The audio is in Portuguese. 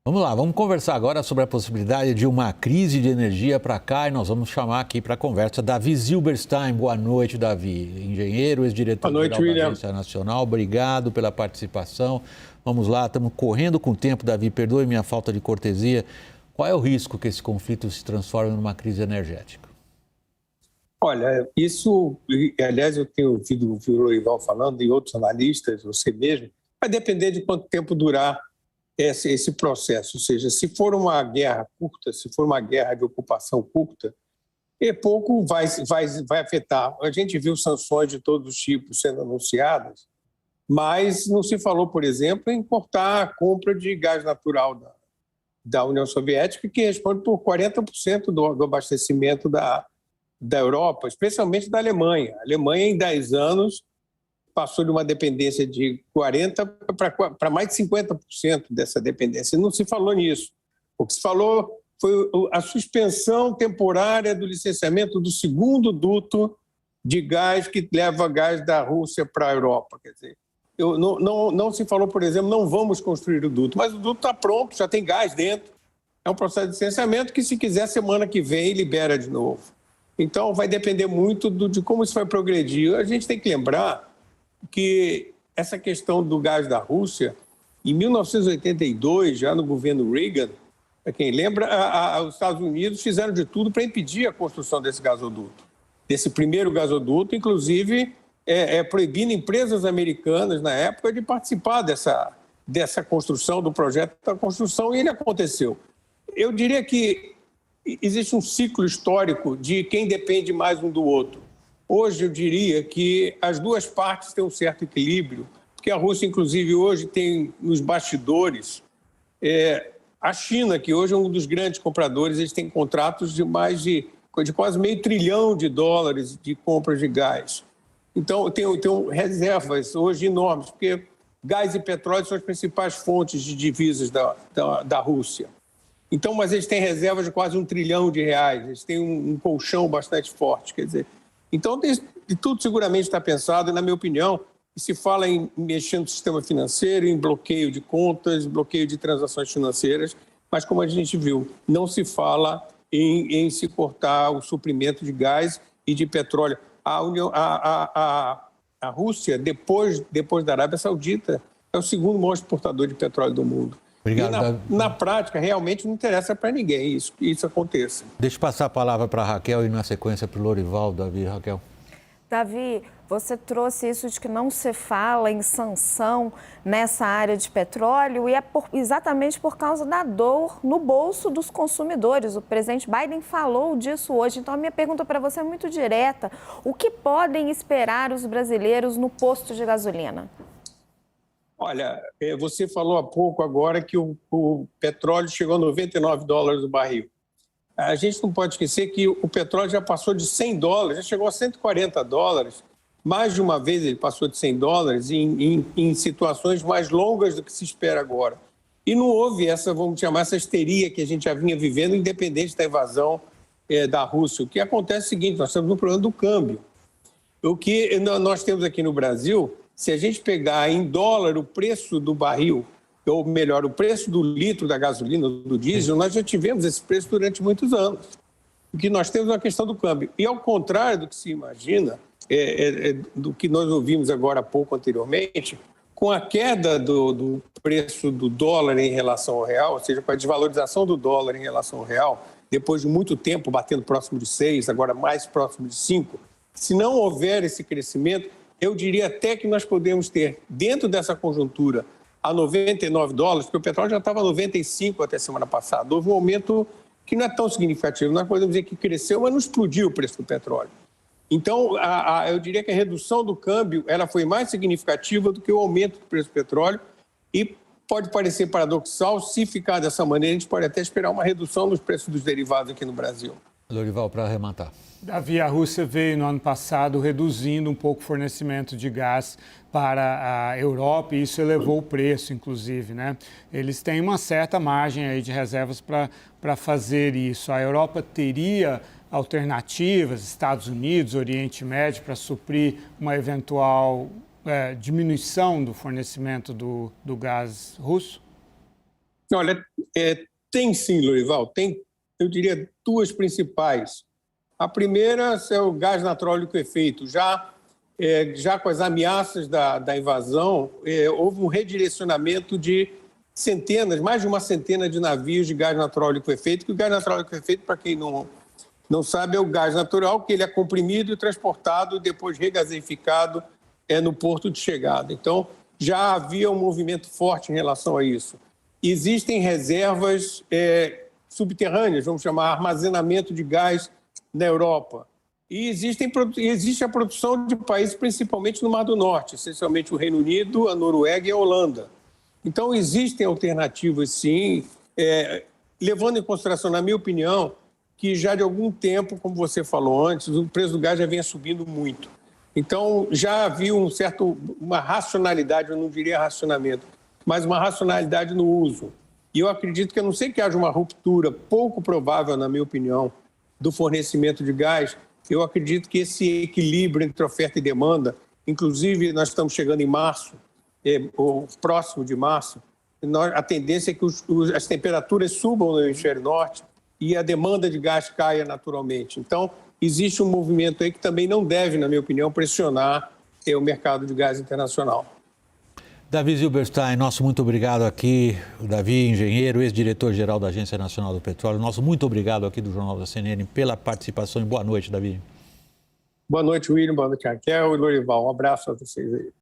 Vamos lá, vamos conversar agora sobre a possibilidade de uma crise de energia para cá e nós vamos chamar aqui para a conversa Davi Zilberstein. Boa noite, Davi. Engenheiro, ex-diretor-geral da Agência Nacional. Obrigado pela participação. Vamos lá, estamos correndo com o tempo, Davi. Perdoe minha falta de cortesia. Qual é o risco que esse conflito se transforme numa crise energética? Olha, isso, aliás, eu tenho ouvido o Lorival falando e outros analistas, você mesmo, vai depender de quanto tempo durar esse processo. Ou seja, se for uma guerra curta, se for uma guerra de ocupação curta, pouco vai afetar. A gente viu sanções de todos os tipos sendo anunciadas, mas não se falou, por exemplo, em cortar a compra de gás natural da União Soviética, que responde por 40% do abastecimento da Europa, especialmente da Alemanha. A Alemanha, em 10 anos, passou de uma dependência de 40% para mais de 50% dessa dependência. Não se falou nisso. O que se falou foi a suspensão temporária do licenciamento do segundo duto de gás que leva gás da Rússia para a Europa. Quer dizer, não se falou, por exemplo, não vamos construir o duto, mas o duto está pronto, já tem gás dentro. É um processo de licenciamento que, se quiser, semana que vem, libera de novo. Então, vai depender muito de como isso vai progredir. A gente tem que lembrar que essa questão do gás da Rússia, em 1982, já no governo Reagan, para quem lembra, os Estados Unidos fizeram de tudo para impedir a construção desse gasoduto, desse primeiro gasoduto, inclusive proibindo empresas americanas, na época, de participar dessa construção, do projeto da construção, e ele aconteceu. Eu diria que existe um ciclo histórico de quem depende mais um do outro. Hoje, eu diria que as duas partes têm um certo equilíbrio, porque a Rússia, inclusive, hoje tem nos bastidores a China, que hoje é um dos grandes compradores, eles têm contratos de quase $500 bilhão de compras de gás. Então, tem reservas hoje enormes, porque gás e petróleo são as principais fontes de divisas da Rússia. Então, mas eles têm reservas de quase R$1 trilhão, eles têm um colchão bastante forte, quer dizer. Então, tudo seguramente está pensado, e, na minha opinião, se fala em mexer no sistema financeiro, em bloqueio de contas, bloqueio de transações financeiras, mas, como a gente viu, não se fala em se cortar o suprimento de gás e de petróleo. A Rússia, depois da Arábia Saudita, é o segundo maior exportador de petróleo do mundo. Obrigado, e na prática, realmente não interessa para ninguém isso aconteça. Deixa eu passar a palavra para a Raquel e, na sequência, para o Lorival. Davi, Raquel. Davi, você trouxe isso de que não se fala em sanção nessa área de petróleo, e exatamente por causa da dor no bolso dos consumidores. O presidente Biden falou disso hoje. Então, a minha pergunta para você é muito direta. O que podem esperar os brasileiros no posto de gasolina? Olha, você falou há pouco agora que o petróleo chegou a $99 o barril. A gente não pode esquecer que o petróleo já passou de $100, já chegou a $140. Mais de uma vez ele passou de $100 em situações mais longas do que se espera agora. E não houve vamos chamar, essa histeria que a gente já vinha vivendo, independente da invasão da Rússia. O que acontece é o seguinte: nós temos um problema do câmbio. O que nós temos aqui no Brasil, se a gente pegar em dólar o preço do barril, ou melhor, o preço do litro da gasolina, do diesel, nós já tivemos esse preço durante muitos anos. O que nós temos é uma questão do câmbio. E, ao contrário do que se imagina, do que nós ouvimos agora há pouco anteriormente, com a queda do preço do dólar em relação ao real, ou seja, com a desvalorização do dólar em relação ao real, depois de muito tempo batendo próximo de 6, agora mais próximo de 5, se não houver esse crescimento, eu diria até que nós podemos ter, dentro dessa conjuntura, a $99, porque o petróleo já estava a 95 até semana passada. Houve um aumento que não é tão significativo. Nós podemos dizer que cresceu, mas não explodiu o preço do petróleo. Então, eu diria que a redução do câmbio ela foi mais significativa do que o aumento do preço do petróleo, e pode parecer paradoxal, se ficar dessa maneira, a gente pode até esperar uma redução dos preços dos derivados aqui no Brasil. Lorival, para arrematar. Davi, a Rússia veio no ano passado reduzindo um pouco o fornecimento de gás para a Europa, e isso elevou o preço, inclusive, né? Eles têm uma certa margem aí de reservas para fazer isso. A Europa teria alternativas, Estados Unidos, Oriente Médio, para suprir uma eventual diminuição do fornecimento do gás russo? Olha, tem sim, Lorival, tem, eu diria, duas principais. A primeira é o gás natural liquefeito. Já com as ameaças da invasão, houve um redirecionamento de mais de uma centena de navios de gás natural liquefeito, que o gás natural liquefeito, para quem não sabe, é o gás natural que ele é comprimido e transportado e depois regasificado no porto de chegada. Então, já havia um movimento forte em relação a isso. Existem reservas subterrâneas, vamos chamar armazenamento de gás na Europa. E existe a produção de países, principalmente no Mar do Norte, essencialmente o Reino Unido, a Noruega e a Holanda. Então, existem alternativas, sim, levando em consideração, na minha opinião, que já de algum tempo, como você falou antes, o preço do gás já vinha subindo muito. Então, já havia uma racionalidade, eu não diria racionamento, mas uma racionalidade no uso. E eu acredito que, a não ser que haja uma ruptura pouco provável, na minha opinião, do fornecimento de gás, eu acredito que esse equilíbrio entre oferta e demanda, inclusive nós estamos chegando em março, ou próximo de março, a tendência é que as temperaturas subam no hemisfério norte e a demanda de gás caia naturalmente. Então, existe um movimento aí que também não deve, na minha opinião, pressionar o mercado de gás internacional. Davi Zilberstein, nosso muito obrigado aqui. O Davi, engenheiro, ex-diretor-geral da Agência Nacional do Petróleo. Nosso muito obrigado aqui do Jornal da CNN pela participação e boa noite, Davi. Boa noite, William. Boa noite, Raquel e Lorival. Um abraço a vocês aí.